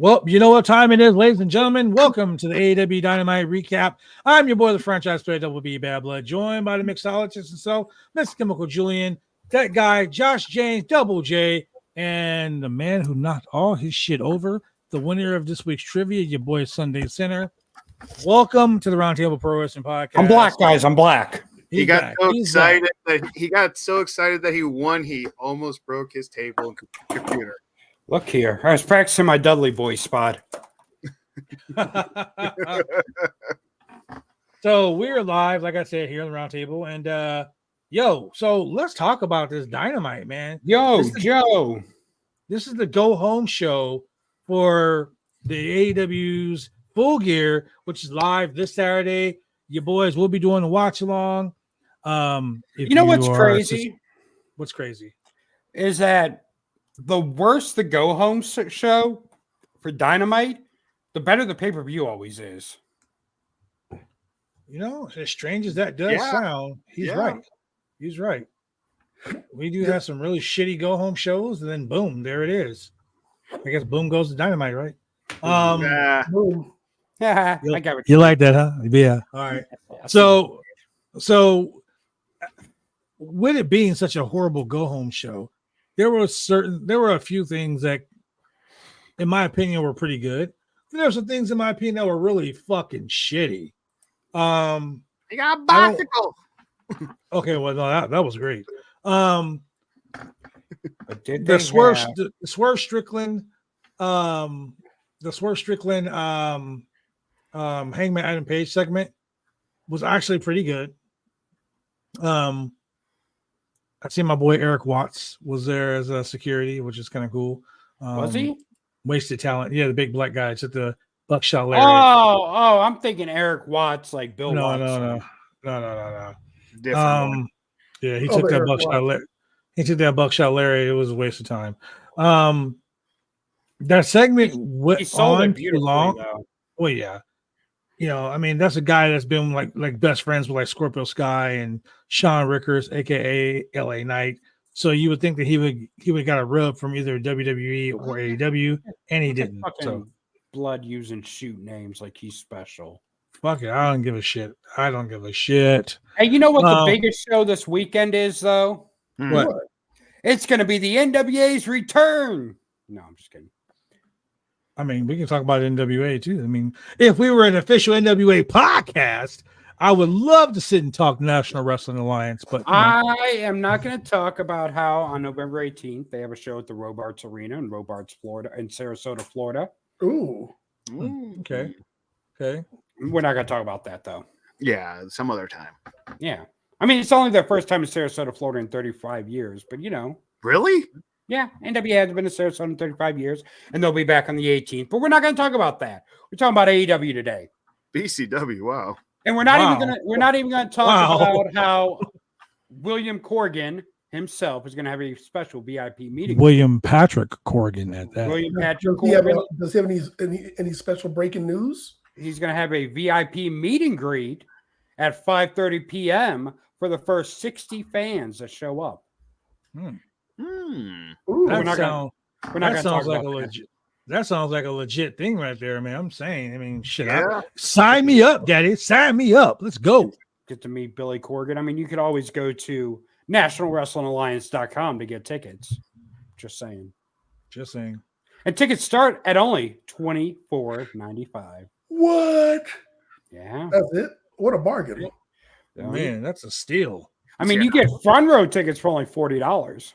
Well, you know what time it is, ladies and gentlemen. Welcome to the AEW Dynamite recap. I'm your boy, the franchise player, Double B Bad Blood, joined by the mixologist himself, Mr. Chemical Julian, that guy, Josh James, Double J, and the man who knocked all his shit over, the winner of this week's trivia, your boy, Sunday Center. Welcome to the Roundtable Pro Wrestling Podcast. I'm black, guys. I'm black. He got so excited that he won. He almost broke his table and computer. Look here. I was practicing my Dudley Boy spot. So we're live, like I said, here on the Roundtable. And so let's talk about this Dynamite, man. Joe. This is the go home show for the AEW's Full Gear, which is live this Saturday. Your boys will be doing the watch along. You know what's crazy? What's crazy is that the worse the go home show for Dynamite, the better the pay per view always is. You know, as strange as that does sound, he's right. He's right. We do have some really shitty go home shows, and then boom, there it is. I guess boom goes to Dynamite, right? Boom. Yeah, I got you like that, huh? Yeah. All right. So with it being such a horrible go home show, there were a few things that, in my opinion, were pretty good. There were some things, in my opinion, that were really fucking shitty. He got a bicycle. Okay, well, no, that was great. The Swerve Strickland, Hangman Adam Page segment was actually pretty good. I see my boy Eric Watts was there as a security, which is kind of cool. Was he? Wasted talent. Yeah, the big black guy. It's at the Buckshot Larry. Oh, I'm thinking Eric Watts, like Bill Watts. No. Different. Yeah, he took that Buckshot Larry. He took that Buckshot Larry. It was a waste of time. That segment went on too long. Though. Well, yeah. You know, I mean, that's a guy that's been like best friends with like Scorpio Sky and Shawn Rickers, aka LA Knight. So you would think that he would got a rub from either WWE or AEW, and he didn't. So blood using shoot names like he's special. Fuck it, I don't give a shit. Hey, you know what the biggest show this weekend is, though? What? It's going to be the NWA's return. No, I'm just kidding. I mean, we can talk about NWA too. I mean, if we were an official NWA podcast, I would love to sit and talk National Wrestling Alliance. But I am not going to talk about how on November 18th they have a show at the Robarts Arena in Robarts, Florida, in Sarasota, Florida. Ooh. Okay. We're not going to talk about that though. Yeah, some other time. Yeah, I mean it's only their first time in Sarasota, Florida in 35 years, but you know. Really? Yeah, NWA has been in Sarasota in 35 years, and they'll be back on the 18th. But we're not going to talk about that. We're talking about AEW today. BCW, wow. And we're not even going to talk about how William Corgan himself is going to have a special VIP meeting. William Patrick Corgan at that. William Patrick Corgan. Does he have any special breaking news? He's going to have a VIP meet and greet at 5:30 p.m. for the first 60 fans that show up. Ooh, that sounds like a legit thing right there, man. I'm saying, I mean, shit. Yeah. Sign me up, Daddy. Sign me up. Let's go. Get to meet Billy Corgan. I mean, you could always go to nationalwrestlingalliance.com to get tickets. Just saying. And tickets start at only $24.95. What? Yeah. That's it? What a bargain. Man, that's a steal. I mean, you get front row tickets for only $40.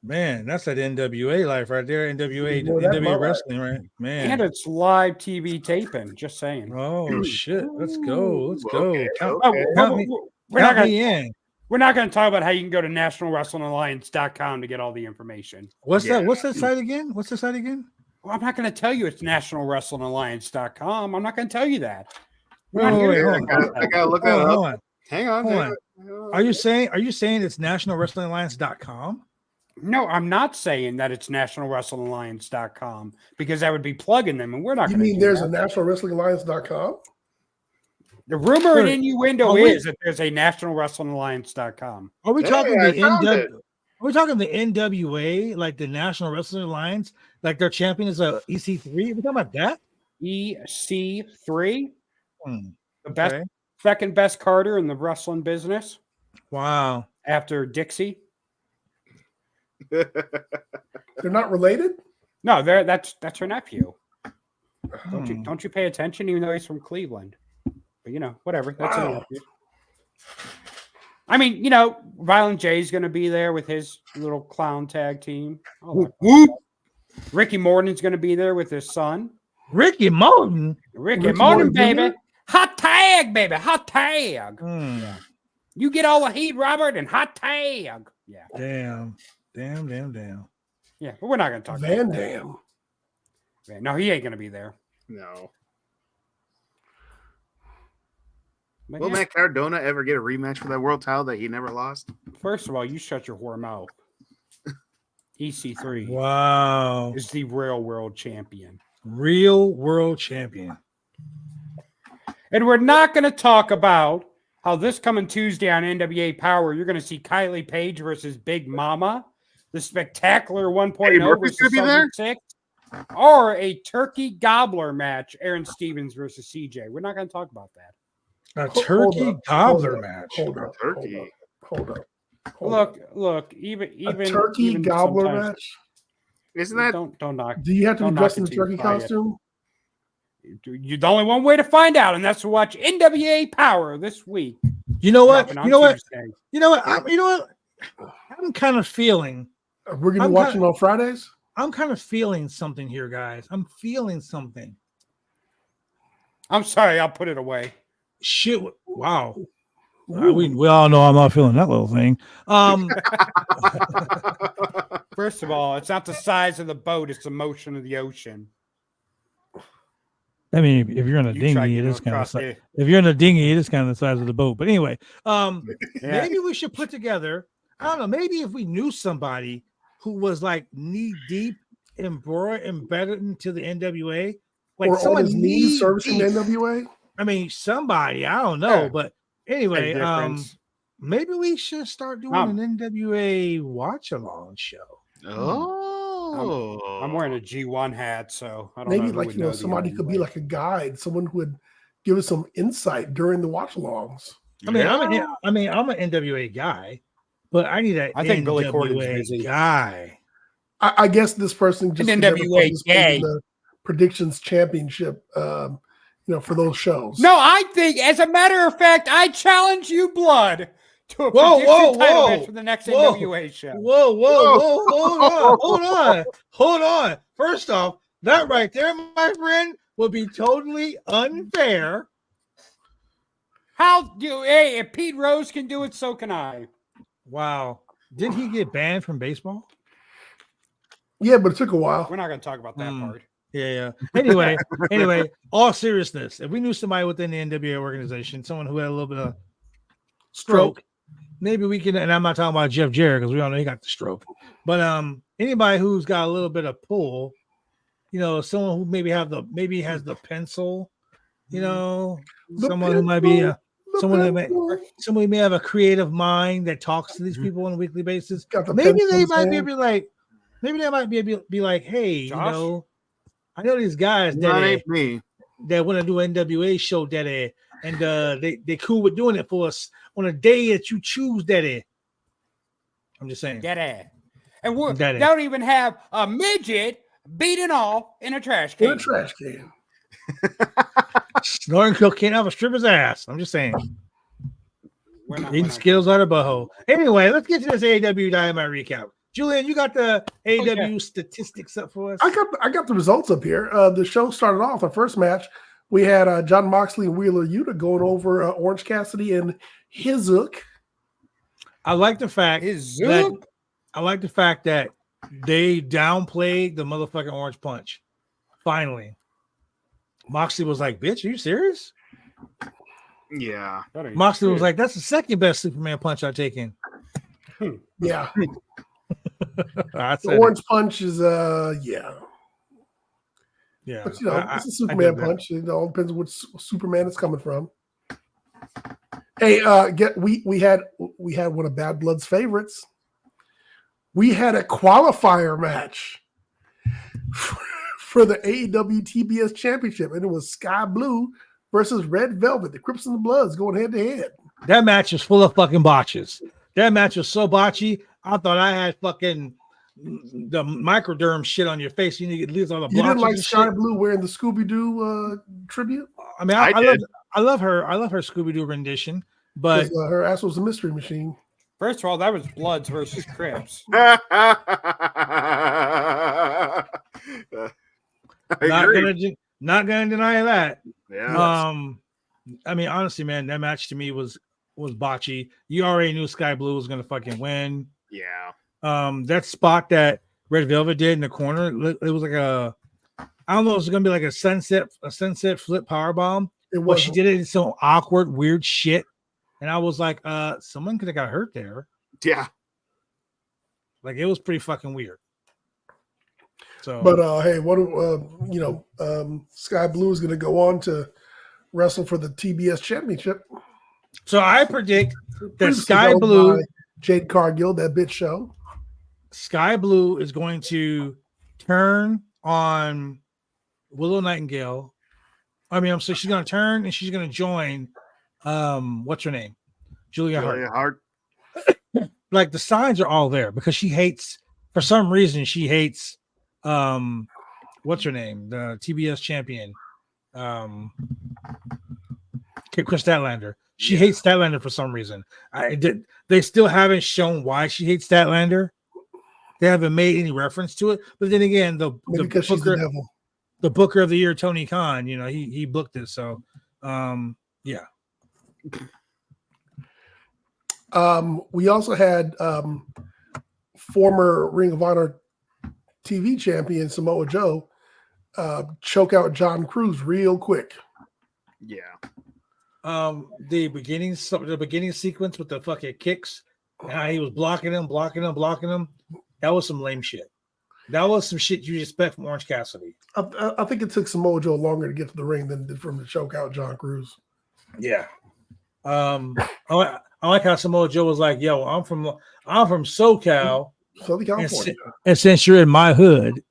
Man, that's that NWA life right there. NWA wrestling, right? Man. And it's live TV taping. Just saying. Oh shit. Let's go. Okay. We're not going to talk about how you can go to nationalwrestlingalliance.com to get all the information. What's that site again? Well, I'm not going to tell you it's nationalwrestlingalliance.com. I'm not going to tell you that. Wait, I gotta look that up. Hang on. Are you saying it's nationalwrestlingalliance.com? No, I'm not saying that it's nationalwrestlingalliance.com because that would be plugging them, and we're not. You mean there's a nationalwrestlingalliance.com? The rumor and innuendo is that there's a nationalwrestlingalliance.com. Are we talking the NW? Are we talking the NWA, like the National Wrestling Alliance, like their champion is a EC3? Are we talking about that? EC3, the best, second best Carter in the wrestling business. Wow. After Dixie. They're not related? No, that's her nephew. Don't you pay attention, even though he's from Cleveland? But whatever. That's her nephew. I mean, Violent J's going to be there with his little clown tag team. Ricky Morton's going to be there with his son. Ricky Morton, baby. Hot tag, baby. Hot tag. Yeah. You get all the heat, Robert, and hot tag. Yeah. Damn. Yeah, but we're not going to talk Van about Dam. that. No, he ain't going to be there. No. But Will Matt Cardona ever get a rematch for that world title that he never lost? First of all, you shut your whore mouth. EC3. Wow. Is the real world champion. Real world champion. And we're not going to talk about how this coming Tuesday on NWA Power, you're going to see Kylie Page versus Big Mama, the Spectacular 1.0 versus Sergeant 6, or a turkey gobbler match, Aaron Stevens versus CJ. We're not going to talk about that. A turkey gobbler match. Hold up. Look, even a turkey gobbler match. Isn't that? Don't knock. Do you have to be dressed in a turkey costume? You're the only one way to find out, and that's to watch NWA Power this week. You know what? I'm kind of feeling. We're gonna be watching on Fridays. I'm kind of feeling something here, guys. I'm feeling something. I'm sorry, I'll put it away. Shit! Wow. We all know I'm not feeling that little thing. First of all, it's not the size of the boat; it's the motion of the ocean. I mean, if you're in a dinghy, it is kind of size. If you're in a dinghy, it is kind of the size of the boat. But anyway, maybe we should put together. I don't know. Maybe if we knew somebody who was like knee deep embedded into the NWA, like or someone on his knees servicing the NWA. I mean, somebody. I don't know, but anyway, maybe we should start doing an NWA watch along show. Oh, I'm wearing a G1 hat, so I don't maybe know. Somebody could be like a guide, someone who would give us some insight during the watch alongs. I'm an NWA guy, but I need I think Billy Corgan's busy guy. I guess this person just NWA gay. The predictions championship, for those shows. No, I think, as a matter of fact, I challenge you, Blood, to a prediction title match for the next NWA show. Hold on. First off, that right there, my friend, would be totally unfair. If Pete Rose can do it, so can I. Wow. Didn't he get banned from baseball? Yeah, but it took a while. We're not going to talk about that part. Yeah. Anyway, all seriousness, if we knew somebody within the NWA organization, someone who had a little bit of stroke, maybe we can, and I'm not talking about Jeff Jarrett because we all know he got the stroke, but anybody who's got a little bit of pull, someone who maybe has the pencil, someone who might be somebody who may have a creative mind that talks to these people on a weekly basis. Maybe they might be like, hey, Josh? I know these guys that want to do an NWA show, Daddy, and they cool with doing it for us on a day that you choose, Daddy. I'm just saying, Daddy, and we don't even have a midget beating off in a trash can. Snoring cocaine off a stripper's ass. I'm just saying. Eating skills out of butthole. Anyway, let's get to this AEW Dynamite recap. Julian, you got the AEW statistics up for us? I got the results up here. The show started off, the first match, we had John Moxley and Wheeler Yuta going over Orange Cassidy and Hizook. I like the fact that they downplayed the motherfucking Orange Punch. Finally. Moxley was like, bitch, are you serious? Yeah. Moxley was like, that's the second best Superman punch I've taken. Yeah. The Orange Punch is yeah. But it's a Superman punch. It all depends on which Superman it's coming from. Hey, we had one of Bad Blood's favorites. we had a qualifier match for the AEW TBS Championship, and it was Sky Blue versus Red Velvet. The Crips and the Bloods going head to head. That match was full of fucking botches. That match was so botchy. I thought I had fucking the microderm shit on your face. You need to leave all the. You didn't like Sky shit. Blue wearing the Scooby Doo tribute? I mean, I love her. I love her Scooby Doo rendition, but her ass was a mystery machine. First of all, that was Bloods versus Crips. not gonna deny that. Yeah. I mean, honestly, man, that match to me was botchy. You already knew Sky Blue was gonna fucking win. Yeah. That spot that Red Velvet did in the corner, it was like I don't know, it was gonna be like a sunset flip power bomb. But she did it in some awkward, weird shit. And I was like, someone could have got hurt there. Yeah. Like it was pretty fucking weird. So, but hey, Sky Blue is going to go on to wrestle for the TBS Championship. So I predict that Sky Blue, Jade Cargill, that bitch show. Sky Blue is going to turn on Willow Nightingale. So she's going to turn and she's going to join. What's her name? Julia Hart. Like the signs are all there because she hates, for some reason, what's her name? The TBS champion. Chris Statlander. She hates Statlander for some reason. They still haven't shown why she hates Statlander. They haven't made any reference to it. But then again, the booker of the year, Tony Khan, he booked it. So, yeah. We also had former Ring of Honor TV champion Samoa Joe choke out John Cruz real quick. Yeah. The beginning sequence with the fucking kicks, and he was blocking him. That was some lame shit. That was some shit you expect from Orange Cassidy. I think it took Samoa Joe longer to get to the ring than it did for him to choke out John Cruz. Yeah. I like how Samoa Joe was like, "Yo, I'm from SoCal, Southern California, and since you're in my hood."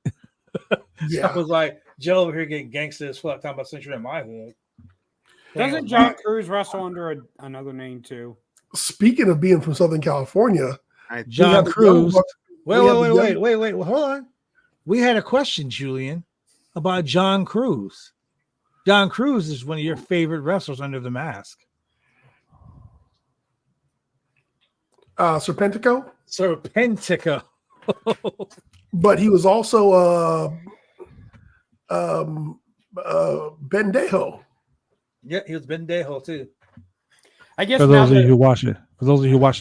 Yeah. I was like, Joe over here getting gangster as fuck, talking about since you're in my hood. Doesn't John Cruz wrestle under another name too? Speaking of being from Southern California, John Cruz. Wait. Well, hold on. We had a question, Julian, about John Cruz. John Cruz is one of your favorite wrestlers under the mask. Serpentico. But he was also Bendejo. Yeah, he was Bendejo too. I guess for those of you who watch the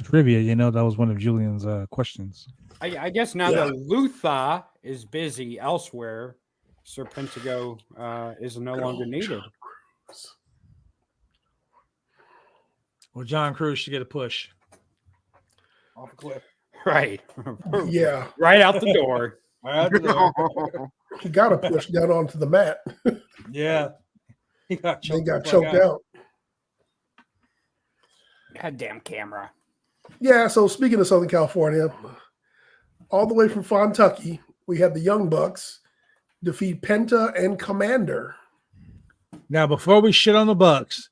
trivia, that was one of Julian's questions. I guess now that Luther is busy elsewhere, Serpentico is no longer needed. Well, John Cruz should get a push off a cliff. Right. Yeah. Right out the door. He got a push down onto the mat. Yeah. He got choked out. Goddamn camera. Yeah, so speaking of Southern California, all the way from Fontucky, we had the Young Bucks defeat Penta and Commander. Now, before we shit on the Bucks,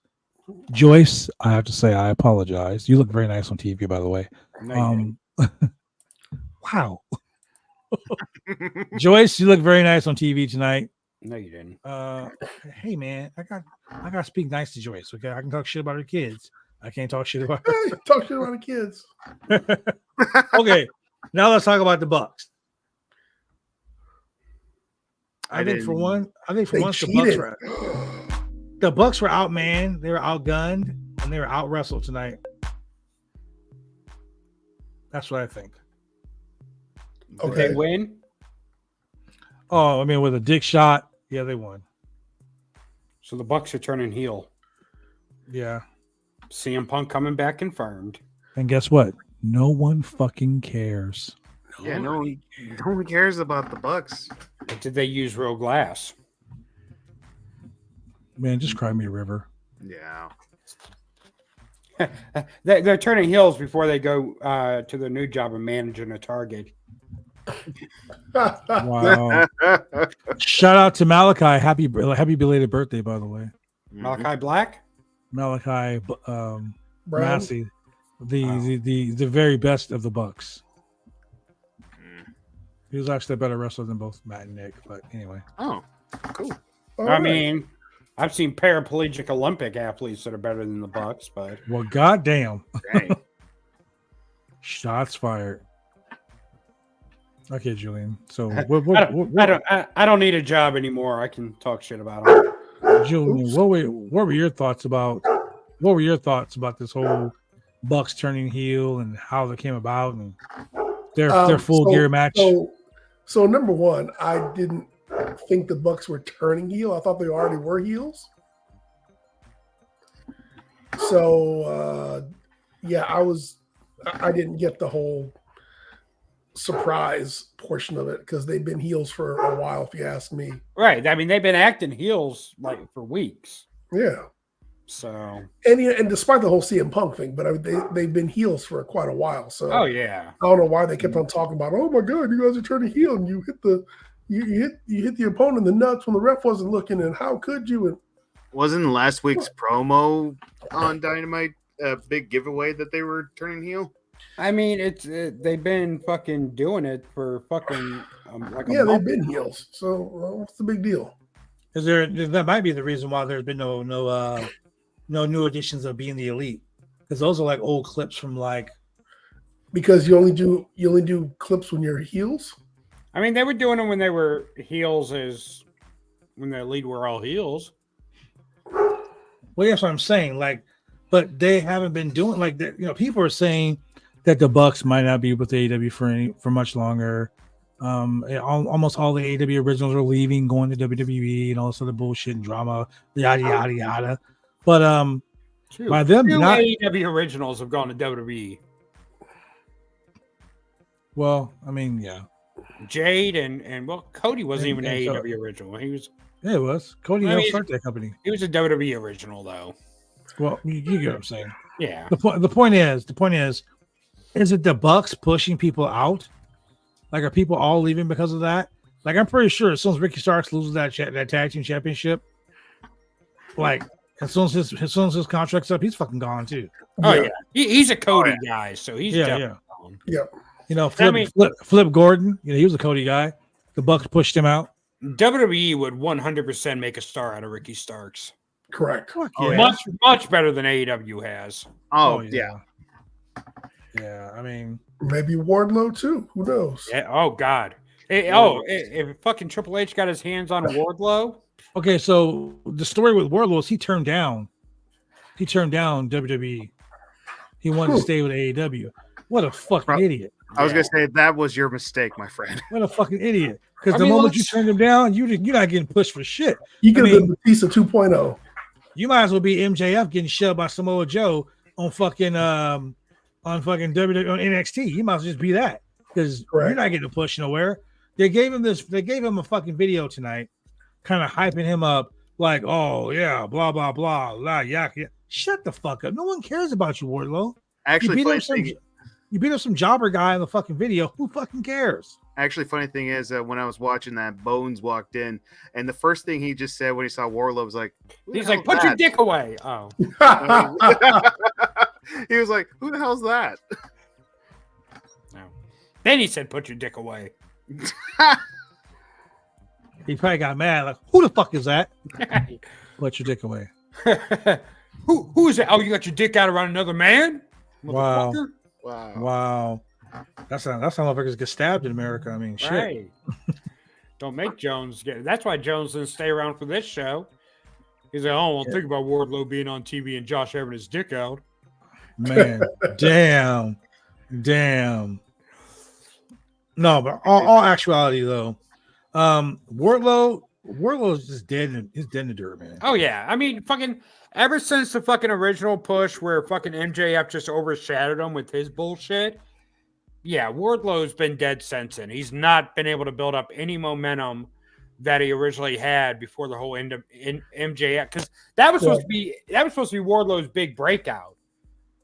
Joyce, I have to say I apologize. You look very nice on TV, by the way. No, wow. Joyce, you look very nice on TV tonight. No, you didn't. Hey man, I got to speak nice to Joyce. Okay, I can talk shit about her kids. I can't talk shit about her. Talk shit about the kids. Okay, now let's talk about the Bucks. I think for once, the Bucks were outmanned, they were outgunned, and they were out wrestled tonight. That's what I think. Okay. Did they win? Oh, I mean, with a dick shot, yeah, they won. So the Bucks are turning heel. Yeah. CM Punk coming back confirmed. And guess what? No one fucking cares. Yeah, no one cares about the Bucks. But did they use real glass? Man, just cry me a river. Yeah. They're turning heels before they go to their new job of managing a Target. Wow. Shout out to Malachi. Happy belated birthday, by the way. Malachi Black? Malachi Massey. The very best of the Bucks. He was actually a better wrestler than both Matt and Nick, but anyway. Oh, cool. I mean, I've seen paraplegic Olympic athletes that are better than the Bucks, but well, goddamn. Dang. Shots fired. Okay, Julian. So I don't need a job anymore. I can talk shit about them. Julian, what were your thoughts about this whole Bucks turning heel and how they came about and their full gear match? So number one, I didn't think the Bucks were turning heel. I thought they already were heels. So I didn't get the whole surprise portion of it because they've been heels for a while, if you ask me. Right. I mean, they've been acting heels like for weeks. Yeah. So and despite the whole CM Punk thing, but they've been heels for quite a while. So oh yeah, I don't know why they kept on talking about, oh my god, you guys are turning heel and you hit the opponent in the nuts when the ref wasn't looking, and how could you? And wasn't last week's promo on Dynamite a big giveaway that they were turning heel? I mean, they've been fucking doing it for fucking they've been heels. So what's the big deal? That might be the reason why there's been no new editions of Being the Elite, because those are like old clips from because you only do clips when you're heels. I mean, they were doing them when they were heels, as when the Elite were all heels. Well, that's what I'm saying. But they haven't been doing that. People are saying that the Bucks might not be with AEW for much longer. Almost all the AEW originals are leaving, going to WWE and all this other bullshit and drama, yada yada yada. But by them not AEW originals have gone to WWE. Well, I mean, yeah. Jade and Cody wasn't even an AEW original. He was. Yeah, it was. Cody helped start that company. He was a WWE original, though. Well, you get what I'm saying. Yeah. The point is, it the Bucks pushing people out? Are people all leaving because of that? I'm pretty sure as soon as Ricky Starks loses that tag team championship, as soon as his contract's up, he's fucking gone too. Oh yeah, he's a Cody guy, so he's gone. Yep. Flip Gordon, he was a Cody guy. The Bucks pushed him out. WWE would 100% make a star out of Ricky Starks. Correct. Much better than AEW has. Oh yeah. Yeah, I mean, maybe Wardlow too. Who knows? Yeah, oh God. If fucking Triple H got his hands on Wardlow. Okay, so the story with Wardlow is he turned down WWE. He wanted to stay with AEW. What a fucking idiot! I was gonna say that was your mistake, my friend. What a fucking idiot! Because the moment you turned him down, you're not getting pushed for shit. You could have been Batista 2.0. You might as well be MJF getting shoved by Samoa Joe on fucking WWE on NXT. You might as well just be that, because you're not getting pushed nowhere. They gave him a fucking video tonight, kind of hyping him up, oh yeah, blah blah blah, yak. Shut the fuck up. No one cares about you, Wardlow. Actually, you beat up some jobber guy in the fucking video. Who fucking cares? Actually, funny thing is, when I was watching that, Bones walked in, and the first thing he just said when he saw Wardlow was he's like, put your dick away. Oh. He was like, who the hell's that? No. Then he said, put your dick away. He probably got mad. Who the fuck is that? Put your dick away. Who is that? Oh, you got your dick out around another man? Wow. That's how motherfuckers get stabbed in America. I mean, shit. Right. Don't make Jones get it. That's why Jones didn't stay around for this show. He's like, think about Wardlow being on TV and Josh having his dick out. Man, damn. No, but all actuality though, Wardlow is just dead. He's dead in the dirt, man. Oh yeah, I mean, fucking ever since the fucking original push where fucking MJF just overshadowed him with his bullshit. Yeah, Wardlow's been dead since then. He's not been able to build up any momentum that he originally had before the whole end of MJF, because that was supposed to be Wardlow's big breakout,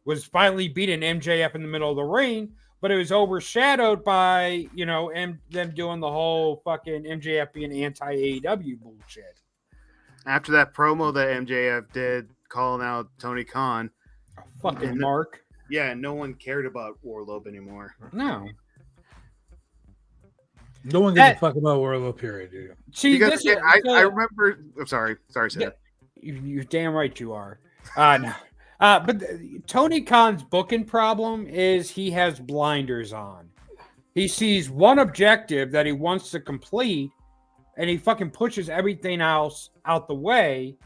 was finally beating MJF in the middle of the ring. but it was overshadowed by, them doing the whole fucking MJF being anti-AEW bullshit. After that promo that MJF did calling out Tony Khan. Fucking Mark. Yeah, no one cared about Warlow anymore. No. No one gives a fuck about Warlow, period, dude. See, because I remember. I'm sorry, Seth. You're damn right you are. No. But Tony Khan's booking problem is he has blinders on. He sees one objective that he wants to complete, and he fucking pushes everything else out the way,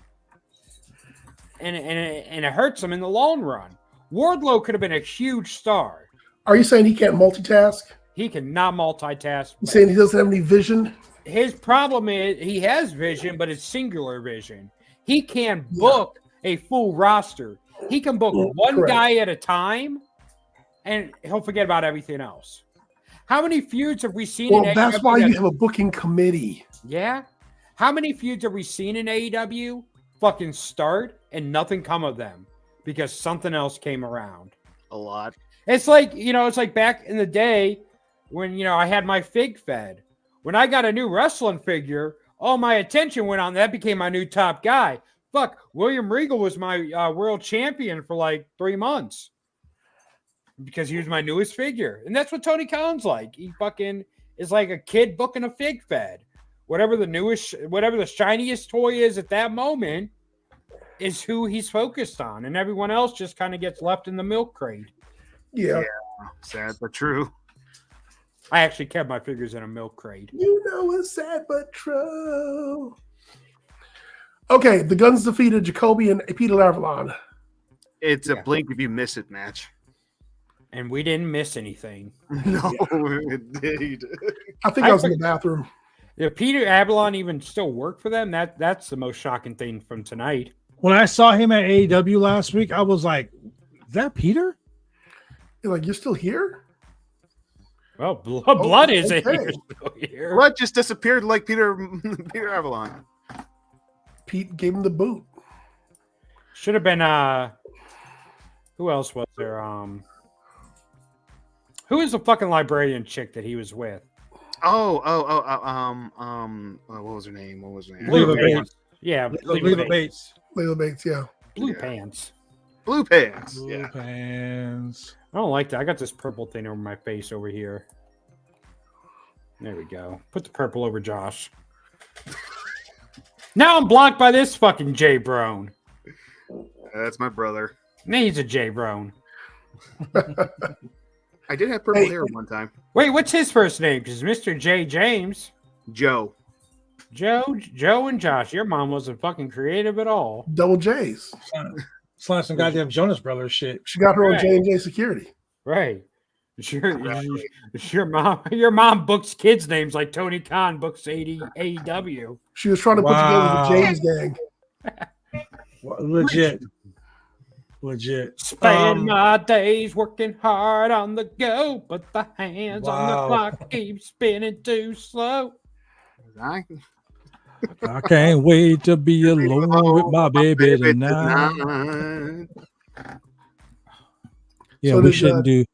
and it hurts him in the long run. Wardlow could have been a huge star. Are you saying he can't multitask? He cannot multitask. You saying he doesn't have any vision? His problem is he has vision, but it's singular vision. He can't book a full roster. He can book one guy at a time, and he'll forget about everything else. How many feuds have we seen in AEW? Well, that's why you have a booking committee. Yeah. How many feuds have we seen in AEW fucking start and nothing come of them because something else came around? A lot. It's like, back in the day when, I had my fig fed. When I got a new wrestling figure, all my attention went on that, became my new top guy. Fuck, William Regal was my world champion for like 3 months because he was my newest figure. And that's what Tony Khan's like. He fucking is like a kid booking a fig fed. Whatever the shiniest toy is at that moment is who he's focused on. And everyone else just kind of gets left in the milk crate. Yeah. Sad but true. I actually kept my figures in a milk crate. It's sad but true. Okay, the Guns defeated Jacoby and Peter Avalon. It's a blink if you miss it match. And we didn't miss anything. No, indeed. I think I was in the bathroom. Did Peter Avalon even still work for them? That's the most shocking thing from tonight. When I saw him at AEW last week, I was like, is that Peter? You're like, you're still here? Well, blood is okay. here. Blood just disappeared like Peter Avalon. Pete gave him the boot. Should have been who else was there? Who is the fucking librarian chick that he was with? What was her name? Blue Bates. Yeah, Leva Bates. Layla Bates, yeah. Blue pants. Blue pants. Blue pants. I don't like that. I got this purple thing over my face over here. There we go. Put the purple over Josh. Now I'm blocked by this fucking J Brown. That's my brother. He's a J Brown. I did have purple hair one time. Wait, what's his first name? Because Mr. J James. Joe and Josh. Your mom wasn't fucking creative at all. Double J's. It's like some goddamn Jonas Brothers shit. She got her own J&J security. Right. Your mom books kids' names like Tony Khan books AEW. She was trying to put together the James gang. Legit. Spend my days working hard on the go, but the hands on the clock keep spinning too slow. I can't wait to be alone with my baby tonight. Yeah, So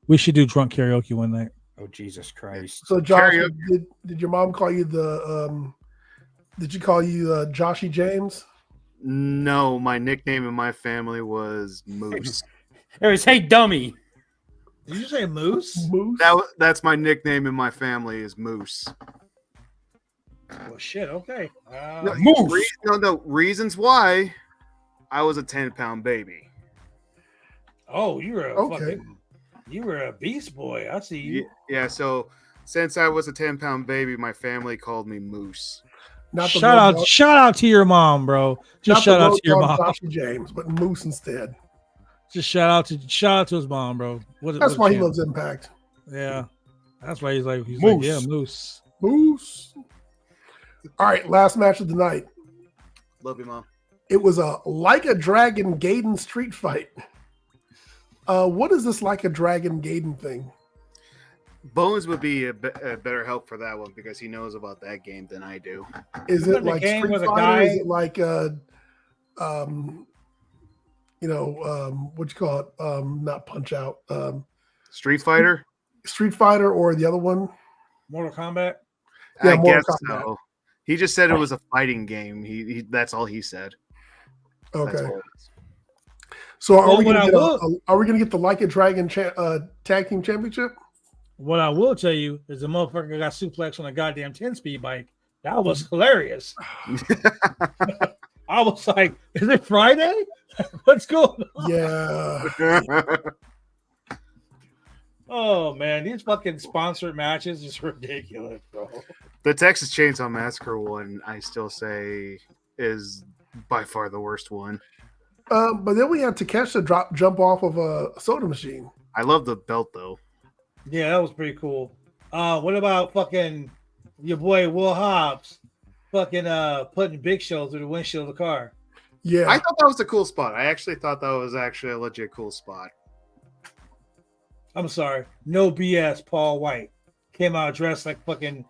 we should do drunk karaoke one night. Oh, Jesus Christ. So Josh, did your mom call you did she call you Joshy James? No, my nickname in my family was Moose. It was, hey, dummy. Did you say Moose? Moose? That's my nickname in my family is Moose. Well, shit, okay. Moose. Reasons why I was a 10-pound baby. Oh, you were a beast boy. I see you. Yeah, so since I was a 10-pound baby, my family called me Moose. Shout out to your mom, bro. Just shout out to your mom. Joshy James, but Moose instead. Just shout out to his mom, bro. That's why he loves Impact. Yeah. That's why he's like, yeah, Moose. Moose. All right, last match of the night. Love you, Mom. It was a Like a Dragon Gaiden street fight. What is this Like a Dragon Gaiden thing? Bones would be a better help for that one because he knows about that game than I do. Is it like Street Fighter? Is it like what you call it? Not Punch Out. Street Fighter? Street Fighter or the other one? Mortal Kombat. Yeah, I Mortal guess Kombat. so. He just said it was a fighting game. He that's all he said. That's Okay. all it is. So are Well, we what going I to get will- are we going to get the Like a Dragon tag team championship? What I will tell you is the motherfucker got suplexed on a goddamn 10-speed bike. That was hilarious. I was like, is it Friday? What's going on? Yeah. Oh, man. These fucking sponsored matches is ridiculous, bro. The Texas Chainsaw Massacre one, I still say, is by far the worst one. But then we had Takeshita jump off of a soda machine. I love the belt though. Yeah, that was pretty cool. What about fucking your boy Will Hobbs fucking putting Big Show through the windshield of the car? Yeah. I thought that was a cool spot. I actually thought that was actually a legit cool spot. I'm sorry. No BS, Paul White came out dressed like fucking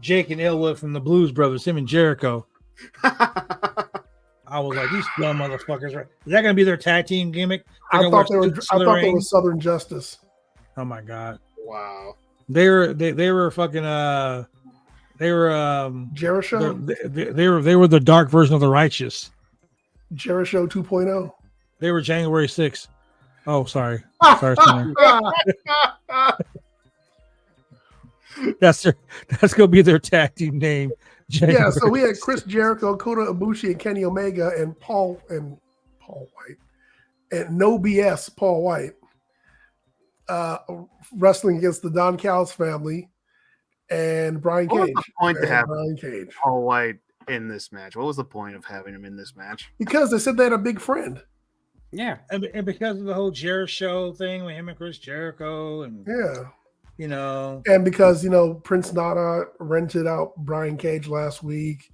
Jake and Elwood from the Blues Brothers, him and Jericho. I was like, these dumb motherfuckers, right? Is that going to be their tag team gimmick? I thought they were Southern Justice. Oh my god! Wow. They were fucking they were Jericho. they were the dark version of the righteous. Jericho 2.0. They were January 6th. Oh, sorry. Sorry. That's gonna be their tag team name. Yeah, so we had Chris Jericho, Kota Ibushi, and Kenny Omega, and Paul White, and No BS Paul White, wrestling against the Don Callis family and Brian What was Cage. the point to have Brian Cage? Paul White in this match? What was the point of having him in this match? Because they said they had a big friend. Yeah. And because of the whole Jericho thing with him and Chris Jericho, and Yeah. you know, And because, Prince Nana rented out Brian Cage last week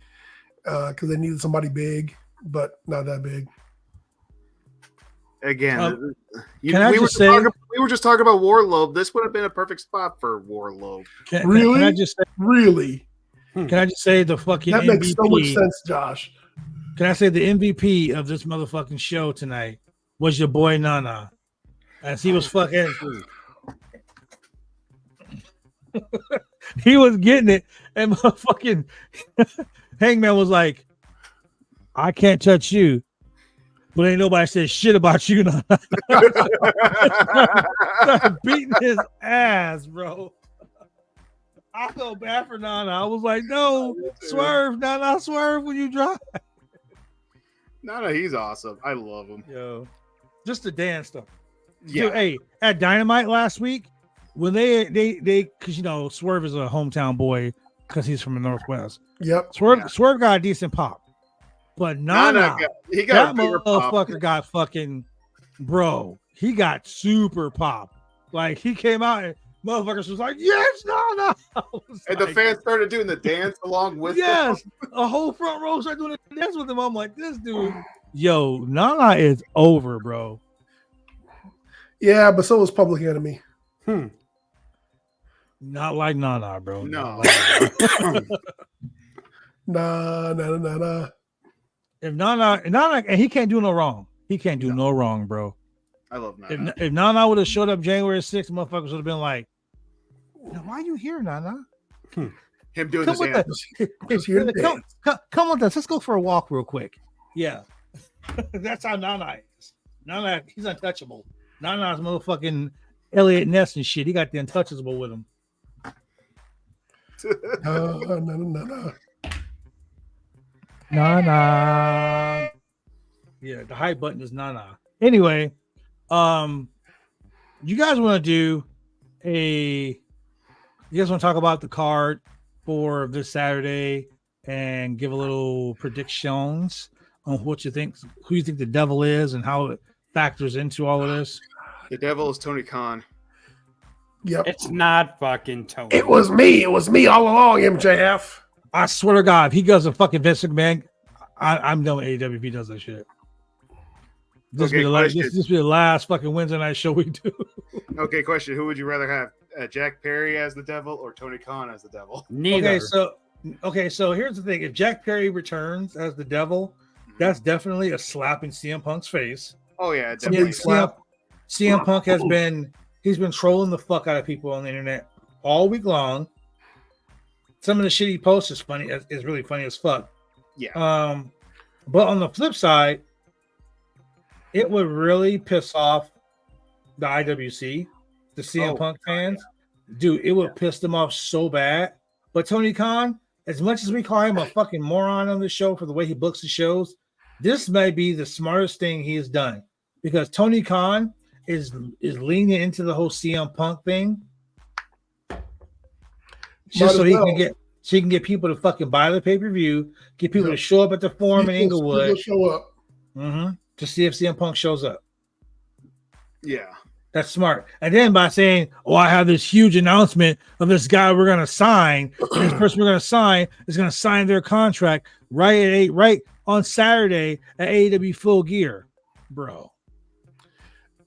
because they needed somebody big, but not that big. Again, we were just talking about Warlow. This would have been a perfect spot for Warlow. Really? Can I just say, Really? Can I just say the fucking That MVP, makes so much sense, Josh. Can I say the MVP of this motherfucking show tonight was your boy Nana, as he was fucking. He was getting it, and motherfucking Hangman was like, "I can't touch you, but ain't nobody said shit about you." Started beating his ass, bro. I felt bad for Nana. I was like, "No, swerve, Nana, swerve when you drive." No, he's awesome. I love him. Yo, just the dance stuff. Yeah. Dude, hey, at Dynamite last week, when they because Swerve is a hometown boy because he's from the Northwest. Yep. Swerve got a decent pop, but Nana he got that a bigger motherfucker pop. got fucking he got super pop. Like he came out and motherfuckers was like, "Yes, Nana!" And the fans started doing the dance along with yes, a whole front row started doing the dance with him. I'm like, this dude, yo, Nana is over, bro. Yeah, but so was Public Enemy. Not like Nana, bro. No. Nah. If Nana, and he can't do no wrong. He can't do no wrong, bro. I love Nana. If Nana would have showed up January 6th, motherfuckers would have been like, "Now, why are you here, Nana? Him doing Come with this. us. Come with us. Let's go for a walk real quick." Yeah. That's how Nana is. Nana, he's untouchable. Nana's motherfucking Elliot Ness and shit. He got the untouchable with him. Nana. Yeah, the hype button is Nana. Anyway, you guys want to talk about the card for this Saturday and give a little predictions on what you think, who you think the devil is and how it factors into all of this? The devil is Tony Khan. Yep. It's not fucking Tony. It was me all along, MJF. I swear to God, if he does a fucking Vince McMahon, I'm done with AEW if he does that shit. This will be the last fucking Wednesday night show we do. Okay, question. Who would you rather have? Jack Perry as the devil or Tony Khan as the devil? Neither. Okay, so here's the thing. If Jack Perry returns as the devil, that's definitely a slap in CM Punk's face. Oh, yeah, definitely. CM Punk has been he's been trolling the fuck out of people on the internet all week long. Some of the shit he posts is funny, is really funny as fuck. Yeah. But on the flip side, it would really piss off the IWC, the CM Punk fans. Yeah. Dude, it would piss them off so bad. But Tony Khan, as much as we call him a fucking moron on the show for the way he books the shows, this may be the smartest thing he has done, because Tony Khan is leaning into the whole CM Punk thing just so he can get people to fucking buy the pay-per-view, get people to show up at the Forum in Inglewood, show up to see if CM Punk shows up. Yeah. That's smart. And then by saying, "Oh, I have this huge announcement of this guy we're going to sign. And this person we're going to sign is going to sign their contract right on Saturday at AEW Full Gear, bro."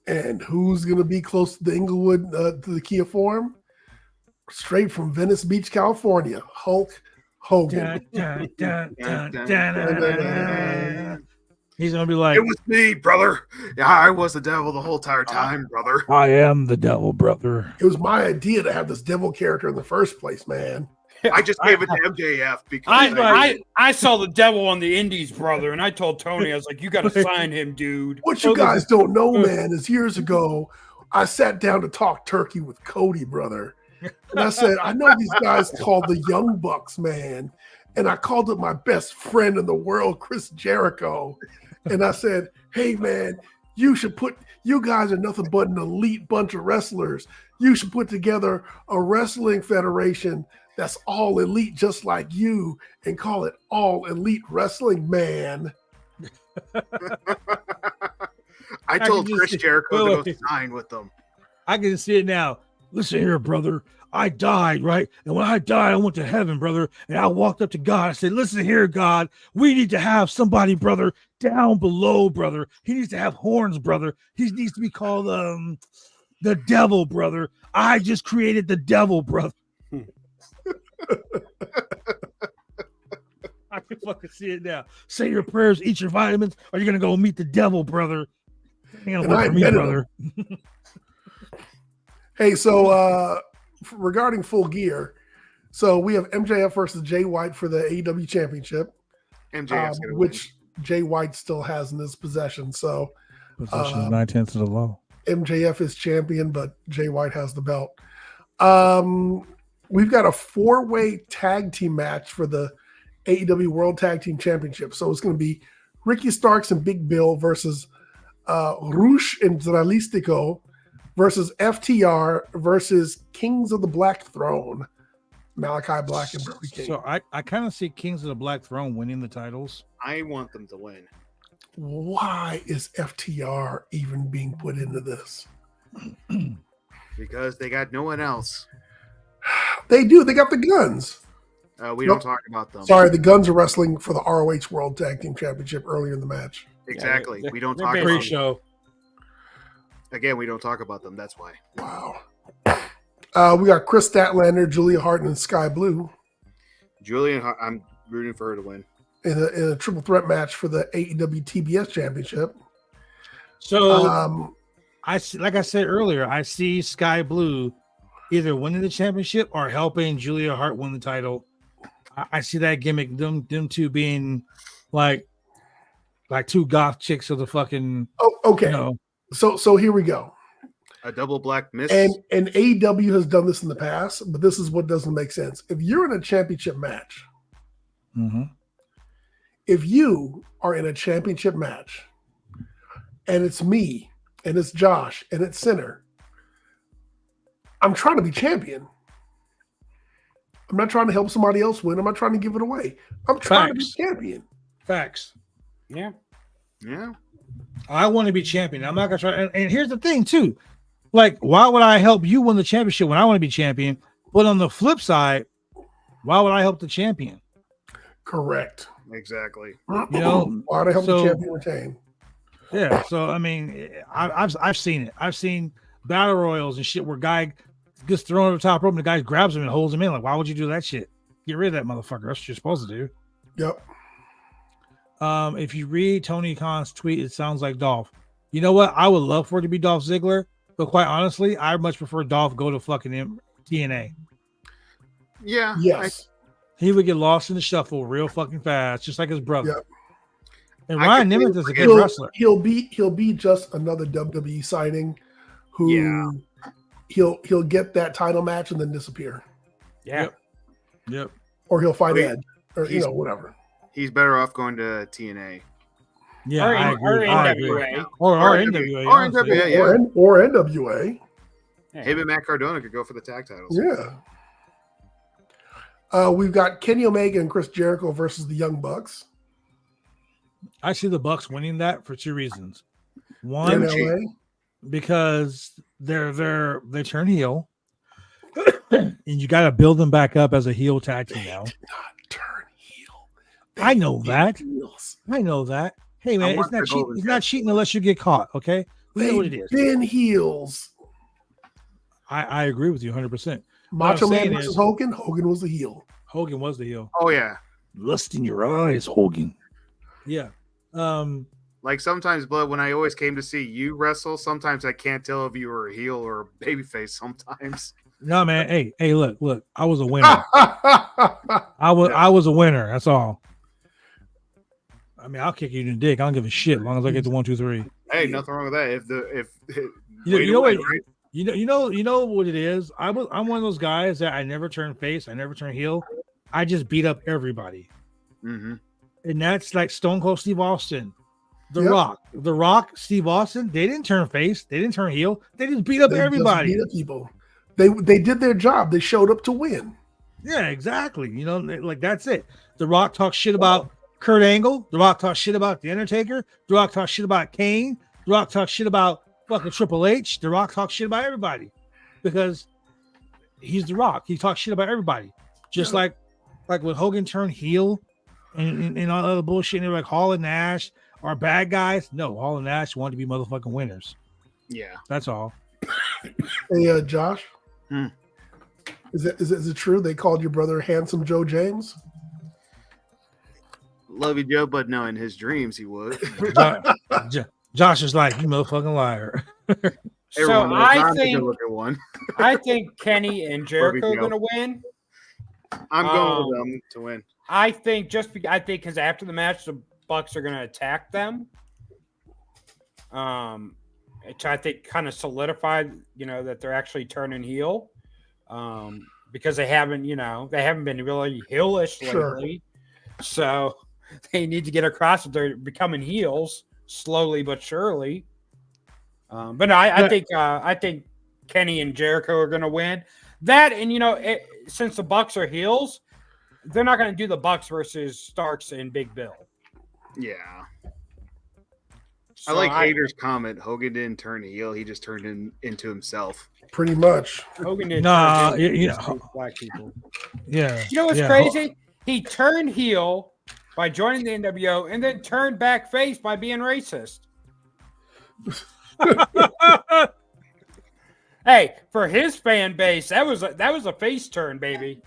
And who's going to be close to the Inglewood, to the Kia Forum? Straight from Venice Beach, California, Hulk Hogan. He's going to be like, "It was me, brother. Yeah, I was the devil the whole entire time, brother. I am the devil, brother. It was my idea to have this devil character in the first place, man. I just gave it to MJF because I saw the devil on the Indies, brother, and I told Tony, I was like, you got to sign him, dude." What you guys don't know, man, is years ago, I sat down to talk turkey with Cody, brother. And I said, I know these guys called the Young Bucks, man. And I called up my best friend in the world, Chris Jericho. And I said, hey, man, you guys are nothing but an elite bunch of wrestlers. You should put together a wrestling federation that's all elite, just like you, and call it All Elite Wrestling, man. I told Chris Jericho to go sign with them. I can see it now. Listen here, brother. I died, right? And when I died, I went to heaven, brother. And I walked up to God. I said, listen here, God. We need to have somebody, brother, down below, brother. He needs to have horns, brother. He needs to be called the devil, brother. I just created the devil, brother. I can fucking see it now. Say your prayers, eat your vitamins, or you're going to go meet the devil, brother. You're going to work for me, brother. Hey, so regarding Full Gear, so we have MJF versus Jay White for the AEW Championship, which Jay White still has in his possession. So possession 9/10 of the law. MJF is champion, but Jay White has the belt. We've got a 4-way tag team match for the AEW World Tag Team Championship. So it's going to be Ricky Starks and Big Bill versus Rush and Dralistico versus FTR versus Kings of the Black Throne, Malachi Black and Brody King. So I kind of see Kings of the Black Throne winning the titles. I want them to win. Why is FTR even being put into this? Because they got no one else. They do. They got the Guns. We don't talk about them. Sorry, the Guns are wrestling for the ROH World Tag Team Championship earlier in the match. Exactly. Yeah, we don't talk about pre-show. Again, we don't talk about them. That's why. Wow. We got Chris Statlander, Julia Hart, and Sky Blue. Julia Hart, I'm rooting for her to win. In a triple threat match for the AEW TBS Championship. So, like I said earlier, I see Sky Blue either winning the championship or helping Julia Hart win the title. I see that gimmick, them two being like two goth chicks of the fucking. Oh, okay. You know. So here we go. A double black miss. And AEW has done this in the past, but this is what doesn't make sense. If you're in a championship match, if you are in a championship match, and it's me, and it's Josh, and it's Sinner, I'm trying to be champion. I'm not trying to help somebody else win. I'm not trying to give it away. I'm trying to be champion. Facts. Yeah. I want to be champion. I'm not gonna try. And here's the thing too, like, why would I help you win the championship when I want to be champion? But on the flip side, why would I help the champion? Correct. Exactly. You know, why would I help the champion retain? Yeah. So I mean, I've seen it. I've seen battle royals and shit where guy gets thrown over the top rope and the guy grabs him and holds him in. Like, why would you do that shit? Get rid of that motherfucker. That's what you're supposed to do. Yep. If you read Tony Khan's tweet, it sounds like Dolph. You know what? I would love for it to be Dolph Ziggler, But quite honestly, I much prefer Dolph go to fucking TNA. Yeah. Yes. He would get lost in the shuffle real fucking fast, just like his brother. Yep. And Ryan Nemeth is a good wrestler. He'll be just another WWE signing who he'll get that title match and then disappear. Yeah. Yep. Or he'll fight Edge or whatever. He's better off going to TNA. Yeah, or I agree. NWA. Or NWA. Or NWA, yeah. Or NWA. Him and Matt Cardona could go for the tag titles. Yeah. We've got Kenny Omega and Chris Jericho versus the Young Bucks. I see the Bucks winning that for 2 reasons. One, because they turn heel, and you got to build them back up as a heel tag team now. They did not turn heel. I know that. I know that. Hey man, it's not cheating. It's not cheating unless you get caught. Okay, we know what it is. Been heels. I agree with you 100%. Macho Man versus Hogan. Hogan was the heel. Hogan was the heel. Oh yeah. Lust in your eyes, Hogan. Yeah. Like sometimes, Blood, when I always came to see you wrestle, sometimes I can't tell if you were a heel or a babyface sometimes. No, man. Hey, look. I was a winner. I was a winner. That's all. I mean, I'll kick you in the dick. I don't give a shit as long as I get the 1, 2, 3. Hey, nothing wrong with that. You know what it is? I'm one of those guys that I never turn face, I never turn heel. I just beat up everybody. Mm-hmm. And that's like Stone Cold Steve Austin, The Rock, Steve Austin. They didn't turn face, they didn't turn heel. They just beat up everybody. Beat up people. They did their job. They showed up to win. Yeah, exactly. You know, like that's it. The Rock talks shit about Kurt Angle. The Rock talks shit about The Undertaker. The Rock talks shit about Kane. The Rock talks shit about fucking Triple H. The Rock talks shit about everybody because he's The Rock. He talks shit about everybody. Just like when Hogan turned heel and all the other bullshit, and they're like Hall and Nash are bad guys. No, Hall and Nash want to be motherfucking winners. Yeah, that's all. Hey, Josh, is it true they called your brother Handsome Joe James? Love you, Joe, but no, in his dreams he would. Josh is like, you motherfucking liar. So I think Kenny and Jericho are going to win. I'm going with them to win. I think because after the match the Bucks are going to attack them. Which I think kind of solidified, that they're actually turning heel. Because they haven't been really heelish lately. So they need to get across that they're becoming heels slowly but surely. But no, I think Kenny and Jericho are going to win. That and since the Bucks are heels, they're not going to do the Bucks versus Starks and Big Bill. Yeah. So I like Hader's comment. Hogan didn't turn heel; he just turned into himself. Pretty much. Hogan didn't. Black people. Yeah. You know what's crazy? He turned heel by joining the NWO and then turned back face by being racist. Hey, for his fan base, that was a face turn, baby.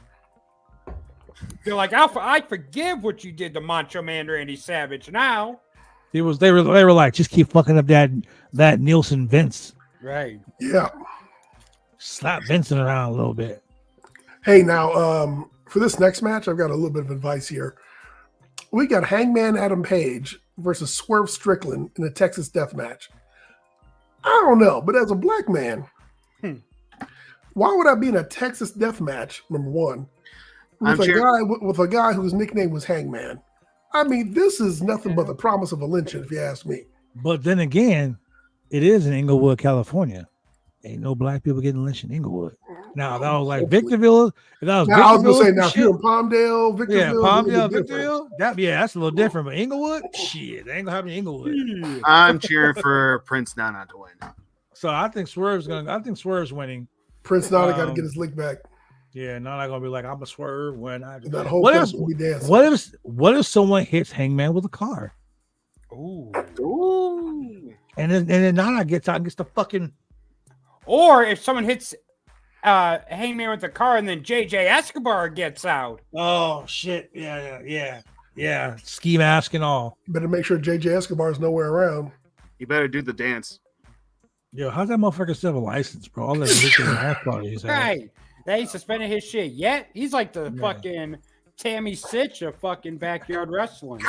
They're like, I forgive what you did to Macho Man Randy Savage. Now they were like, just keep fucking up that Nielsen Vince. Right. Yeah. Slap Vincent around a little bit. Hey, now for this next match, I've got a little bit of advice here. We got Hangman Adam Page versus Swerve Strickland in a Texas death match. I don't know, but as a black man, why would I be in a Texas death match, number one, with a guy whose nickname was Hangman? I mean, this is nothing but the promise of a lynching, if you ask me. But then again, it is in Inglewood, California. Ain't no black people getting lynched in Inglewood. Now, that was like Victorville. I was going to say, now, if you're in Palmdale, Victorville. Yeah, Palmdale, Victorville. That's a little different. But Inglewood, shit, they ain't going to happen in Inglewood. I'm cheering for Prince Nana to win. So I think Swerve's winning. Prince Nana got to get his lick back. Yeah, Nana going to be like, I'm a Swerve when I. That whole place will be dancing. What if someone hits Hangman with a car? Ooh. And then Nana gets out and gets the fucking. Or if someone hits Hangman with the car and then JJ Escobar gets out. Oh, shit. Yeah. Ski mask and all. Better make sure JJ Escobar's nowhere around. You better do the dance. Yo, how's that motherfucker still have a license, bro? All that ridiculous ass parties. Right. They ain't suspended his shit yet. He's like the fucking Tammy Sitch of fucking backyard wrestling.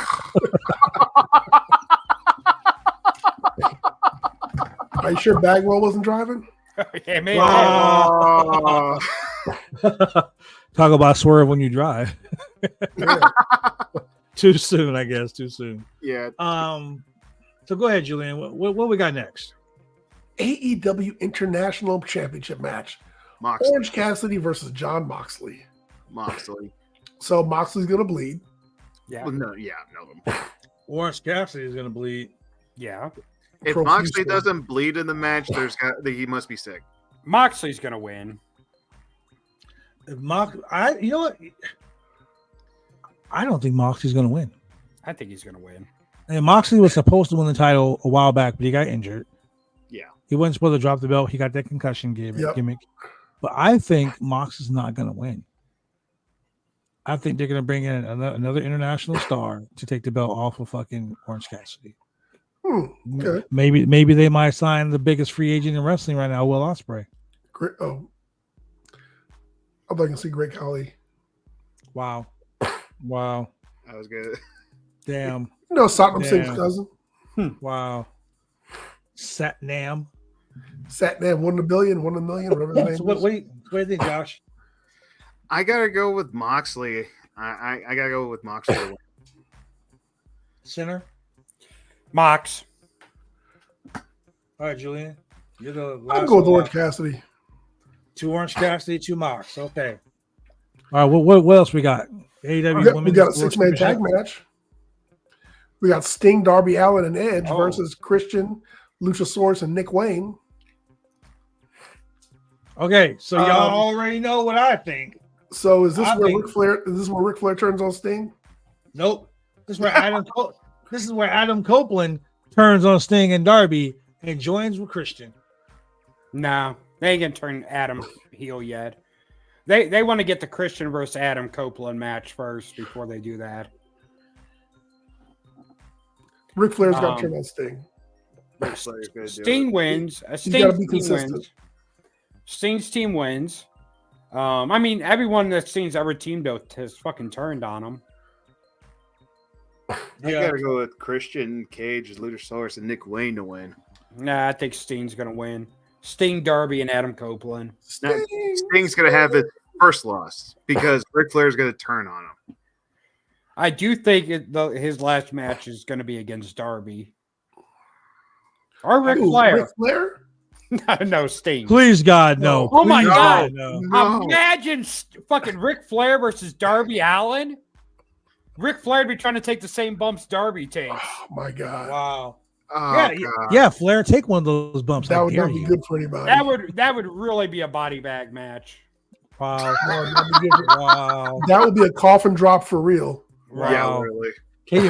Are you sure Bagwell wasn't driving? Yeah, maybe. Talk about swerve when you drive. Too soon, I guess. Too soon. Yeah. So go ahead, Julian. What we got next? AEW International Championship match. Moxley. Orange Cassidy versus John Moxley. Moxley. So Moxley's gonna bleed. Yeah. Well, no. Orange Cassidy is gonna bleed. Yeah. If Moxley doesn't bleed in the match, he must be sick. Moxley's gonna win. You know what? I don't think Moxley's gonna win. I think he's gonna win. And Moxley was supposed to win the title a while back, but he got injured. Yeah. He wasn't supposed to drop the belt. He got that concussion gimmick. But I think Moxley's not gonna win. I think they're gonna bring in another international star to take the belt off of fucking Orange Cassidy. Okay. Maybe they might sign the biggest free agent in wrestling right now, Will Ospreay. Great. Oh, I'd like to see Great Khali. Wow. That was good. Damn. No, Satnam Singh's cousin. Wow. Satnam. Satnam, 1 in a billion, 1 in a million, whatever the name is. What do you think, Josh? I gotta go with Moxley. I gotta go with Moxley. Center. Mox. All right, Julian. You're the last. I'll go with Orange Cassidy. 2 Orange Cassidy, 2 Mox. Okay. All right. What else we got? AEW We got a 6-man tag match. We got Sting, Darby Allin, and Edge versus Christian, Luchasaurus, and Nick Wayne. Okay, so y'all already know what I think. So is this where Ric Flair? Is this where Ric Flair turns on Sting? Nope. This is where Adam Copeland turns on Sting and Darby and joins with Christian. No, they ain't gonna turn Adam heel yet. They want to get the Christian versus Adam Copeland match first before they do that. Ric Flair's got to turn on Sting. Sting wins. Sting's team wins. I mean, everyone that Sting's ever teamed with has fucking turned on him. I gotta go with Christian, Cage, Luchasaurus, and Nick Wayne to win. Nah, I think Sting's gonna win. Sting, Darby, and Adam Copeland. Sting's gonna have his first loss because Ric Flair's gonna turn on him. I do think his last match is gonna be against Darby or Ric Flair. Ric Flair? No, Sting. Please, God, no. Oh my God! No. Imagine fucking Ric Flair versus Darby Allin. Ric Flair would be trying to take the same bumps Darby takes. Oh my God! Wow. Oh, yeah, Flair, take one of those bumps. That would not be good for anybody. That would really be a body bag match. Wow. Wow. That would be a coffin drop for real. Wow. Yeah, really. Can you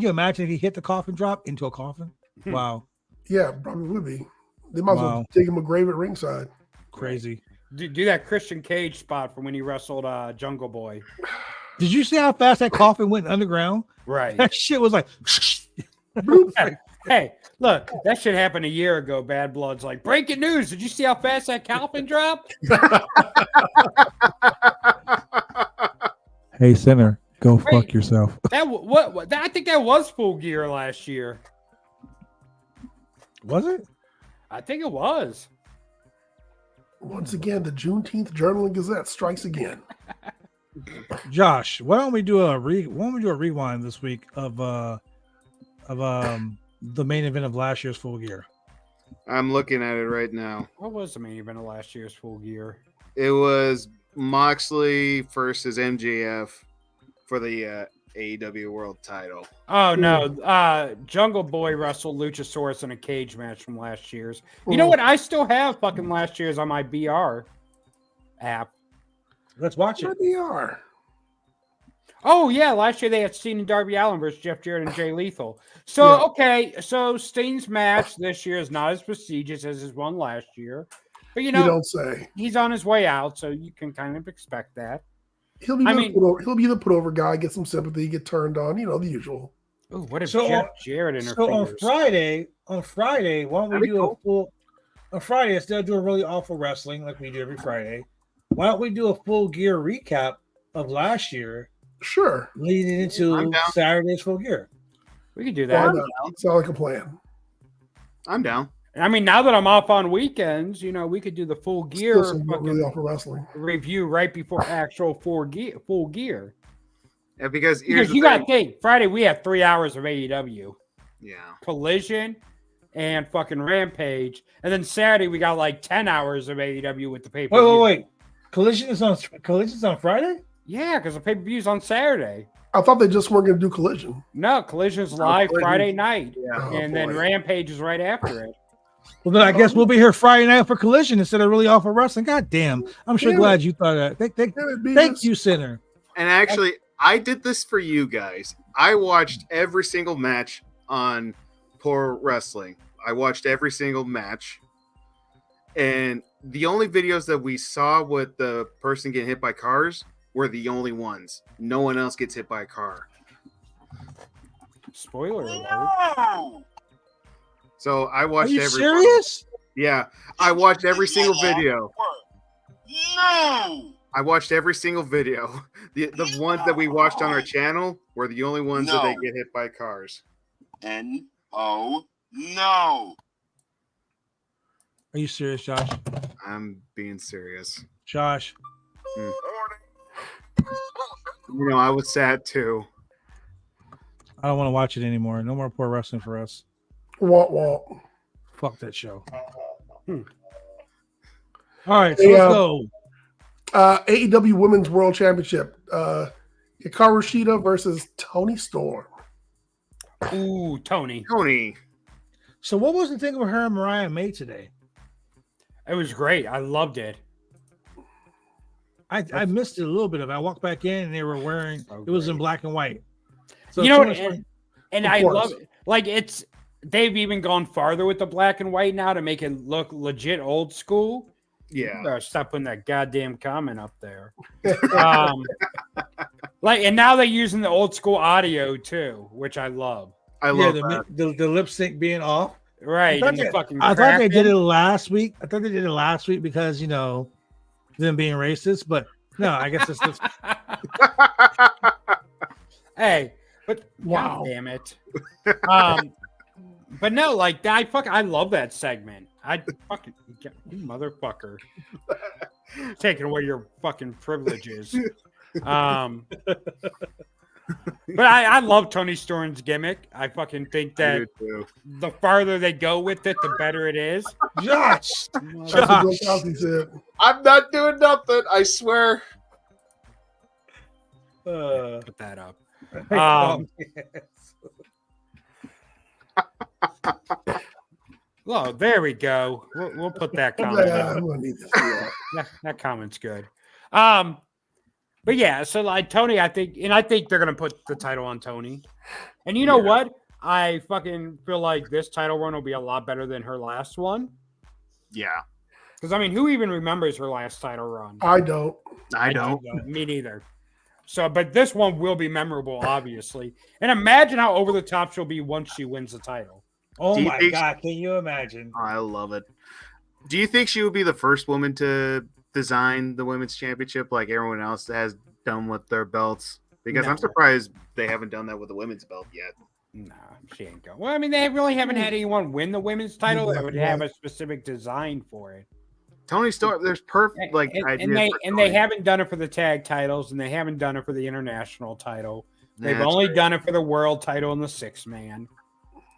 imagine if he hit the coffin drop into a coffin? Wow. Yeah, probably would be. They might as well dig him a grave at ringside. Crazy. Do that Christian Cage spot from when he wrestled Jungle Boy. Did you see how fast that coffin went underground? Right. That shit was like. Hey, look, that shit happened a year ago. Bad Blood's like, breaking news. Did you see how fast that coffin dropped? Hey, Sinner, go fuck yourself. I think that was Full Gear last year. Was it? I think it was. Once again, the Juneteenth Journal and Gazette strikes again. Josh, why don't we do a rewind this week of the main event of last year's Full Gear? I'm looking at it right now. What was the main event of last year's Full Gear? It was Moxley versus MJF for the AEW World Title. Oh no! Jungle Boy wrestled Luchasaurus in a cage match from last year's. You know what? I still have fucking last year's on my BR app. Let's watch it. BR. Oh yeah, last year they had Steen and Darby Allin versus Jeff Jarrett and Jay Lethal. So okay, so Steen's match this year is not as prestigious as his one last year, but you don't say. He's on his way out, so you can kind of expect that. He'll be the put over guy, get some sympathy, get turned on, the usual. Oh, what if Jeff Jarrett interferes? So on Friday, why don't we do a full? on Friday, instead of doing really awful wrestling like we do every Friday, why don't we do a full gear recap of last year? Sure. Leading into Saturday's full gear. We could do that. Sound like a plan. I'm down. I mean, now that I'm off on weekends, we could do the full gear really awful wrestling review right before actual full gear. Yeah, because you got to think, Friday we have 3 hours of AEW. Yeah. Collision and fucking Rampage. And then Saturday we got like 10 hours of AEW with the pay-per-view. Wait. Collision's on Friday? Yeah, because the pay-per-view's on Saturday. I thought they just weren't going to do Collision. No, Collision's live Friday night. Yeah. Then Rampage is right after it. Well, then I guess we'll be here Friday night for Collision instead of really awful wrestling. God damn. I'm sure glad you thought of that. Thank you, Sinner. And actually, I did this for you guys. I watched every single match on Poor Wrestling. I watched every single match. And the only videos that we saw with the person getting hit by cars were the only ones. No one else gets hit by a car. Spoiler alert. No! So I watched Are you every serious? Yeah. I watched every single video. No! I watched every single video. The ones that we watched on our channel were the only ones that they get hit by cars. N-O, no. Are you serious, Josh? I'm being serious. Josh. I was sad too. I don't want to watch it anymore. No more Poor Wrestling for us. Wah. Fuck that show. All right, so let's go. AEW Women's World Championship. Hikaru Shida versus Toni Storm. Ooh, Tony. So what was the thing with her and Mariah May today? It was great. I loved it. I missed it a little bit of it. I walked back in and they were wearing it was in black and white. So and I love it. Like they've even gone farther with the black and white now to make it look legit old school. Yeah. Stop putting that goddamn comment up there. And now they're using the old school audio too, which I love. I love the lip sync being off. Right. I thought they did it last week. Because them being racist, but no, I guess it's just hey, but wow, God damn it. But no, like I love that segment. I fucking you motherfucker taking away your fucking privileges. But I love Toni Storm's gimmick. I fucking think that the farther they go with it, the better it is. Josh. I'm not doing nothing. I swear. Put that up. Well, there we go. We'll put that comment. That comment's good. But yeah, so like Tony, I think they're gonna put the title on Tony. And you know what? I fucking feel like this title run will be a lot better than her last one. Yeah. Because I mean, who even remembers her last title run? I don't. Me neither. So, but this one will be memorable, obviously. And imagine how over the top she'll be once she wins the title. Oh my God! Can you imagine? I love it. Do you think she would be the first woman to design the women's championship like everyone else has done with their belts? Because I'm surprised they haven't done that with the women's belt yet. Nah, she ain't going. Well, I mean, they really haven't had anyone win the women's title that would have a specific design for it. Toni Storm, there's perfect and they haven't done it for the tag titles, and they haven't done it for the international title. They've only done it for the world title and the 6-man.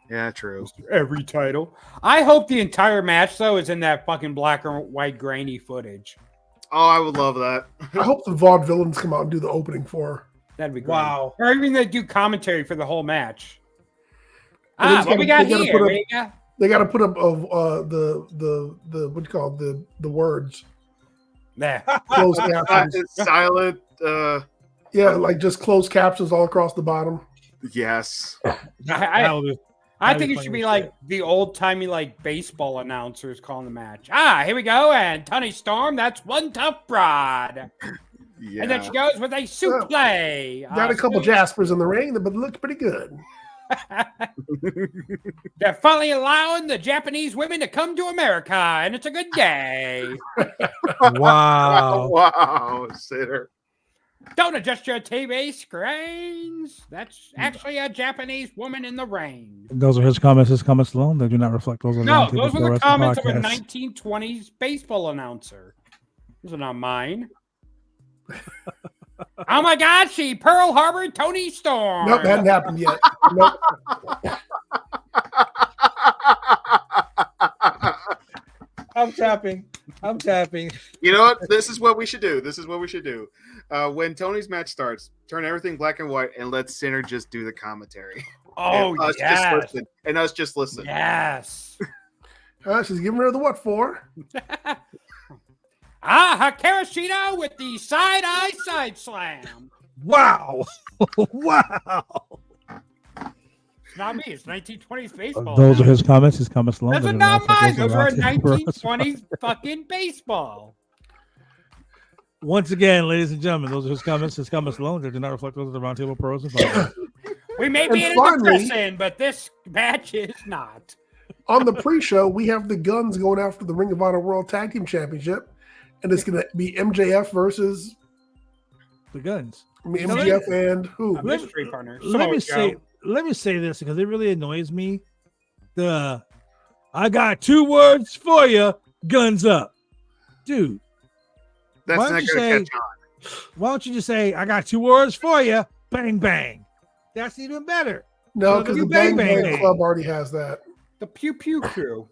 Yeah, true. Every title. I hope the entire match though is in that fucking black and white grainy footage. Oh, I would love that. I hope the vaudevillains come out and do the opening for her. That'd be great. Wow. Or even they do commentary for the whole match. What we got here? They got to put up the what do you call it? The words. Yeah. Closed captions. Silent. Yeah, like just closed captions all across the bottom. Yes. I think it should be like the old timey like baseball announcers calling the match. Here we go, and Toni Storm. That's one tough broad. Yeah. And then she goes with a suplex. Got a couple Jaspers in the ring, but it looked pretty good. They're finally allowing the Japanese women to come to America, and it's a good day. Wow. Wow, Sinner. Don't adjust your TV screens. That's actually a Japanese woman in the rain. Those are his comments alone. They do not reflect those of the No, Roundtable those Pro are the Wrestling comments of a Podcast. 1920s baseball announcer. Those are not mine. Oh my God, she Pearl Harbor Tony Storm. Nope, hadn't happened yet. Nope. I'm tapping. You know what? This is what we should do. When Tony's match starts, turn everything black and white and let Sinner just do the commentary. Oh, yes. And us just listen. Yes. She's giving her the what for? Hikarashita with the side-eye side slam. Wow. Wow. It's not me. It's 1920s baseball. Those are his comments. His comments alone. Those They are do not reflect mine. of Those the are Roundtable Pro Wrestling 1920s fucking baseball. Once again, ladies and gentlemen, those are his comments. His comments alone. They do not reflect those of the Roundtable Pro Wrestling Podcast. We may be in the pressing, but this match is not. On the pre-show, we have the Guns going after the Ring of Honor World Tag Team Championship, and it's going to be MJF versus The Guns. MJF and who? A mystery partner. Let me say this because it really annoys me. I got 2 words for you. Guns up, dude. That's Why not don't going you to catch on. Why don't you just say I got 2 words for you? Bang bang. That's even better. No, because the Bang Bang Bang. Club already has that. The Pew Pew Crew.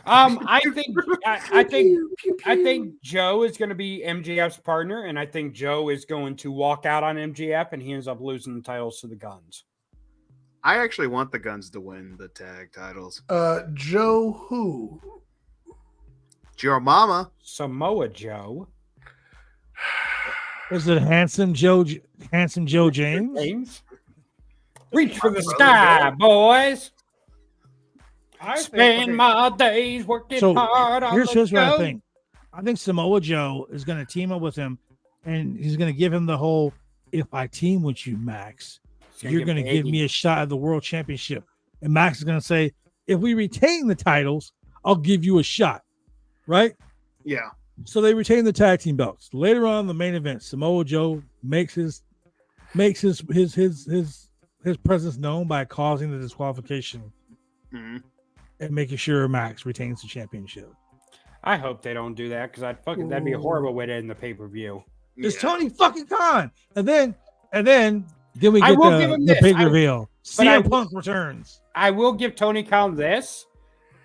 I think Joe is going to be MJF's partner, and I think Joe is going to walk out on MJF, and he ends up losing the titles to the Guns. I actually want the Guns to win the tag titles. Joe who? Your mama. Samoa Joe. Is it Handsome Joe James? Reach for the sky, boys. Spend my days working hard on here's the what I show. think. I think Samoa Joe is going to team up with him, and he's going to give him the whole, if I team with you, Max, you're going to give me a shot at the world championship. And Max is going to say, if we retain the titles, I'll give you a shot. Right? Yeah. So they retain the tag team belts. Later on in the main event, Samoa Joe makes his presence known by causing the disqualification. Mm-hmm. And making sure Max retains the championship. I hope they don't do that because that'd be a horrible way to end the pay-per-view. It's Tony fucking Khan. And then we get the big reveal. CM Punk returns. I will give Tony Khan this.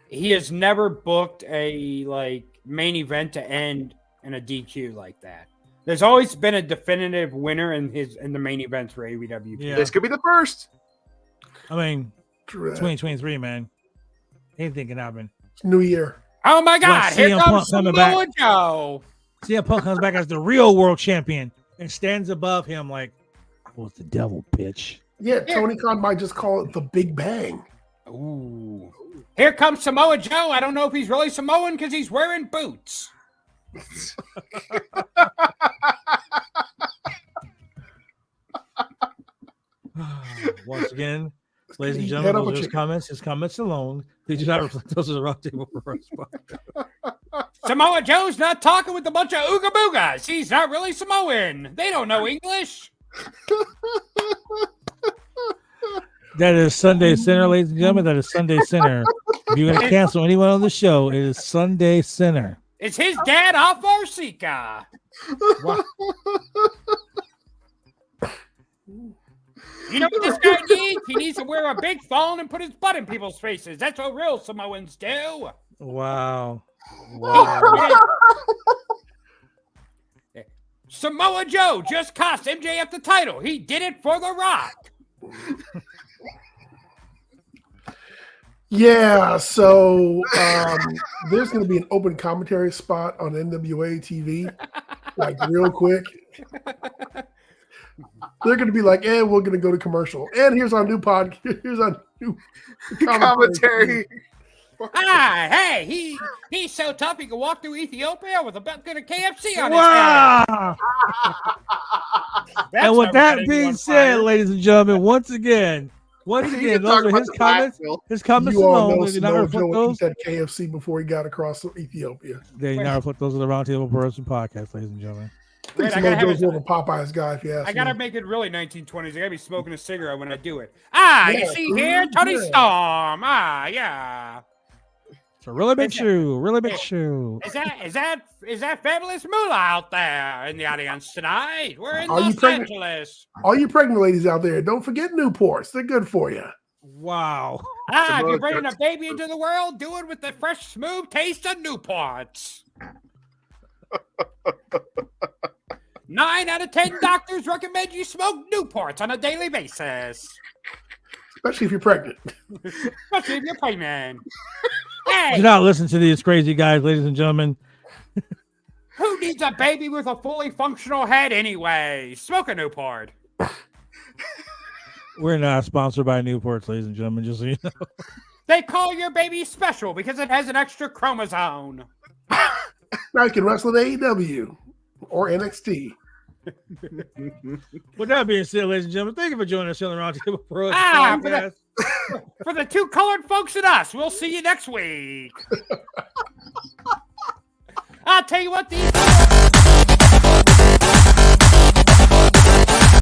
He has never booked a main event to end in a DQ like that. There's always been a definitive winner in the main event for AEW. Yeah. This could be the first. I mean, 2023, man. Anything can happen. It's New Year. Oh my God! Here comes Samoa Joe. CM Punk comes back as the real world champion and stands above him like, I was the devil, bitch. Yeah, Tony Khan might just call it the Big Bang. Ooh. Here comes Samoa Joe. I don't know if he's really Samoan because he's wearing boots. Once again, ladies and gentlemen, those are his comments alone. They do not reflect those of the Roundtable Pro Wrestling. Samoa Joe's not talking with a bunch of ooga boogas. He's not really Samoan. They don't know English. That is Sunday Center, ladies and gentlemen. That is Sunday Center. If you're going to cancel anyone on the show, it is Sunday Center. It's his dad off Arsica. Wow. You know what this guy needs? He needs to wear a big phone and put his butt in people's faces. That's what real Samoans do. Wow. Samoa Joe just cost MJF the title. He did it for The Rock. Yeah, so there's going to be an open commentary spot on NWA TV, like real quick. They're going to be like, we're going to go to commercial. And here's our new podcast. Here's our new commentary. Hey, he's so tough he can walk through Ethiopia with a bucket of KFC on wow. his head. And with that being said, ladies and gentlemen, once again, Once You again, can talk those are about his the black comments. pill. His comments You all alone. know They do not Samoa reflect Joe those. ate that KFC before he got across Ethiopia. They do not reflect those of the Roundtable Pro Wrestling Podcast, ladies and gentlemen. I think Wait, I Samoa gotta have Joe's more of a Popeyes guy, if you ask I gotta me. make it really 1920s. I gotta be smoking a cigarette when I do it. Ah, you Yeah, see here, Tony yeah. Storm. Ah, yeah. It's a really big Is that- shoe. Really big Hey, shoe. Is that fabulous moolah out there in the audience tonight? We're in Are you Los pregnant? Angeles. All you pregnant ladies out there, don't forget Newports. They're good for you. Wow. Ah, if Samoa you're bringing Joe- a baby into the world, do it with the fresh, smooth taste of Newports. 9 out of 10 doctors recommend you smoke Newports on a daily basis, Especially if you're pregnant. especially if you're pregnant. Hey, Do not listen to these crazy guys, ladies and gentlemen. who needs a baby with a fully functional head anyway? Smoke a Newport. We're not sponsored by Newports, ladies and gentlemen, just so you know. They call your baby special because it has an extra chromosome. Now you can wrestle in AEW or NXT. With that being said, ladies and gentlemen, thank you for joining us on the Roundtable Pro Ah, Podcast. For the two colored folks and us, we'll see you next week. I'll tell you what, these